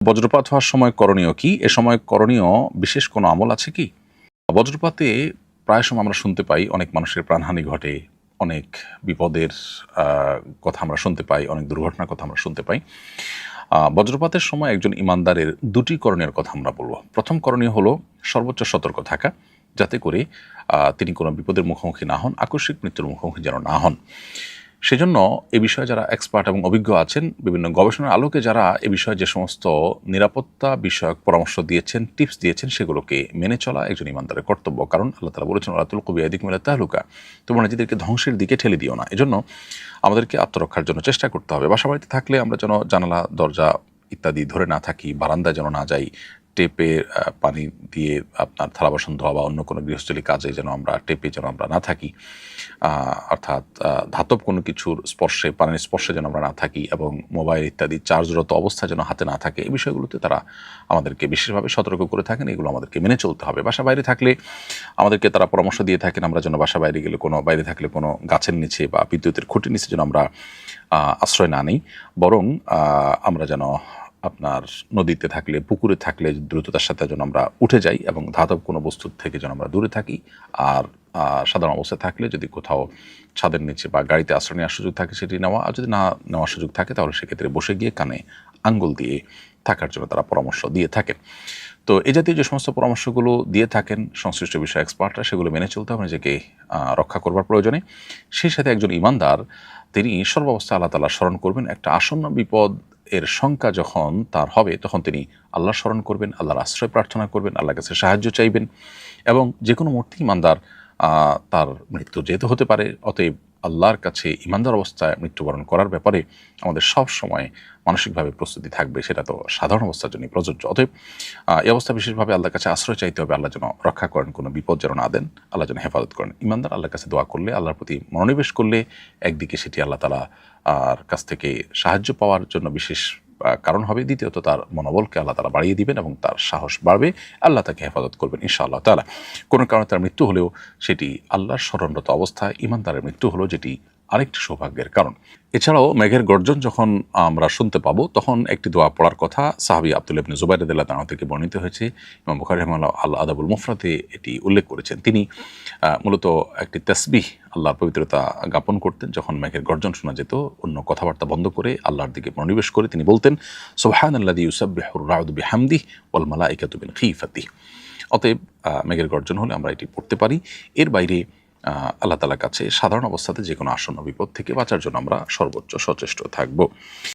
বজ্রপাত হওয়ার সময় করণীয় কি? এ সময় করণীয় বিশেষ কোনো আমল আছে কি? বজ্রপাতে প্রায় সময় আমরা শুনতে পাই অনেক মানুষের প্রাণহানি ঘটে, অনেক বিপদের কথা আমরা শুনতে পাই, অনেক দুর্ঘটনার কথা আমরা শুনতে পাই। বজ্রপাতের সময় একজন ইমানদারের দুটি করণীয়ের কথা আমরা বলব। প্রথম করণীয় হলো সর্বোচ্চ সতর্ক থাকা, যাতে করে তিনি কোনো বিপদের মুখোমুখি না হন, আকস্মিক মৃত্যুর মুখোমুখি যেন না হন। সেজন্য এ বিষয়ে যারা এক্সপার্ট এবং অভিজ্ঞ আছেন, বিভিন্ন গবেষণার আলোকে যারা এ বিষয়ে যে সমস্ত নিরাপত্তা বিষয়ক পরামর্শ দিয়েছেন, টিপস দিয়েছেন, সেগুলোকে মেনে চলা একজন ইমানদারের কর্তব্য। কারণ আল্লাহ তাআলা বলেছেন, ওয়ালা তুলকু বিআইদিকুম ইলা তাহলুকা, তোমরা নিজেদেরকে ধ্বংসের দিকে ঠেলে দিও না। এজন্য আমাদেরকে আত্মরক্ষার জন্য চেষ্টা করতে হবে। বাসাবাড়িতে থাকলে আমরা যেন জানালা, দরজা ইত্যাদি ধরে না থাকি, বারান্দায় যেন না যাই, টেপে পানি দিয়ে আপনার থালা বাসন ধোয়া বা অন্য কোনো গৃহস্থলী কাজে যেন আমরা টেপে যেন আমরা না থাকি, অর্থাৎ ধাতব কোনো কিছুর স্পর্শে, পানির স্পর্শে যেন আমরা না থাকি, এবং মোবাইল ইত্যাদি চার্জরত অবস্থা যেন হাতে না থাকে। এই বিষয়গুলোতে তারা আমাদেরকে বিশেষভাবে সতর্ক করে থাকেন। এগুলো আমাদেরকে মেনে চলতে হবে। বাসা বাইরে থাকলে আমাদেরকে তারা পরামর্শ দিয়ে থাকেন, আমরা যেন বাসা বাইরে গেলে বাইরে থাকলে কোনো গাছের নিচে বা বিদ্যুতের খুঁটির নিচে যেন আমরা আশ্রয় না নিই, বরং আমরা যেন আপনার নদীতে থাকলে, পুকুরে থাকলে দ্রুততার সাথে যেন আমরা উঠে যাই, এবং ধাতব কোনো বস্তুর থেকে যেন আমরা দূরে থাকি। আর সাধারণ অবস্থায় থাকলে যদি কোথাও ছাদের নিচে বা গাড়িতে আশ্রয় নেওয়ার সুযোগ থাকে সেটি নেওয়া, আর যদি না নেওয়ার সুযোগ থাকে তাহলে সেক্ষেত্রে বসে গিয়ে কানে আঙ্গুল দিয়ে থাকার জন্য তারা পরামর্শ দিয়ে থাকেন। তো এই জাতীয় যে সমস্ত পরামর্শগুলো দিয়ে থাকেন সংশ্লিষ্ট বিষয় এক্সপার্টরা, সেগুলো মেনে চলতে হবে নিজেকে রক্ষা করবার প্রয়োজনে। সেই সাথে একজন ইমানদার তিনি সর্বাবস্থায় আল্লাহ তাআলা স্মরণ করবেন। একটা আসন্ন বিপদ এর শঙ্কা যখন তার হবে, তখন তিনি আল্লাহর স্মরণ করবেন, আল্লাহর আশ্রয় প্রার্থনা করবেন, আল্লাহর কাছে সাহায্য চাইবেন। এবং যে কোনো মুহূর্তে ইমানদার তার মৃত্যু যেতে হতে পারে। অতএব আল্লাহর কাছে ইমানদার অবস্থায় মৃত্যুবরণ করার ব্যাপারে আমাদের সব সময় মানসিকভাবে প্রস্তুতি থাকবে, সেটা তো সাধারণ অবস্থার জন্যই প্রযোজ্য। অতএব এই অবস্থা বিশেষভাবে আল্লাহর কাছে আশ্রয় চাইতে হবে, আল্লাহ যেন রক্ষা করেন, কোনো বিপদ যেন না দেন, আল্লাহ যেন হেফাজত করেন। ইমানদার আল্লাহর কাছে দোয়া করলে, আল্লাহর প্রতি মনোনিবেশ করলে, একদিকে সেটি আল্লাহ তাআলা আর কাছ থেকে সাহায্য পাওয়ার জন্য বিশেষ কারণ হবে, দ্বিতীয়ত তার মনোবলকে আল্লাহ তাআলা বাড়িয়ে দিবেন এবং তার সাহস বাড়বে, আল্লাহ তাকে হেফাজত করবেন ইনশাআল্লাহ তাআলা। কোনো কারণে তার মৃত্যু হলেও সেটি আল্লাহর স্মরণরত অবস্থায় ইমানদারের মৃত্যু হলো, যেটি আরেকটি সৌভাগ্যের কারণ। এছাড়াও মেঘের গর্জন যখন আমরা শুনতে পাবো, তখন একটি দোয়া পড়ার কথা সাহাবী আব্দুল্লাহ ইবনে জুবাইর রাদিয়াল্লাহু তাআলা থেকে বর্ণিত হয়েছে। ইমাম বুখারী রাহিমাহুল্লাহ আল আদাবুল মুফরাদে এটি উল্লেখ করেছেন। তিনি মূলত একটি তাসবিহ, আল্লাহর পবিত্রতা জ্ঞাপন করতেন। যখন মেঘের গর্জন শোনা যেত, অন্য কথাবার্তা বন্ধ করে আল্লাহর দিকে মনোনিবেশ করে তিনি বলতেন, সুবহানাল্লাযী ইউসাব্বিহুর রাউদু বিহামদিহি ওয়াল মালাইকাতু মিন খিফাতিহি। অতএব মেঘের গর্জন হলে আমরা এটি পড়তে পারি। এর বাইরে আল্লাহ তাআলার কাছে সাধারণ অবস্থাতে যে কোনো আসন্ন বিপদ থেকে বাঁচার জন্য আমরা সর্বোচ্চ সচেষ্ট থাকব।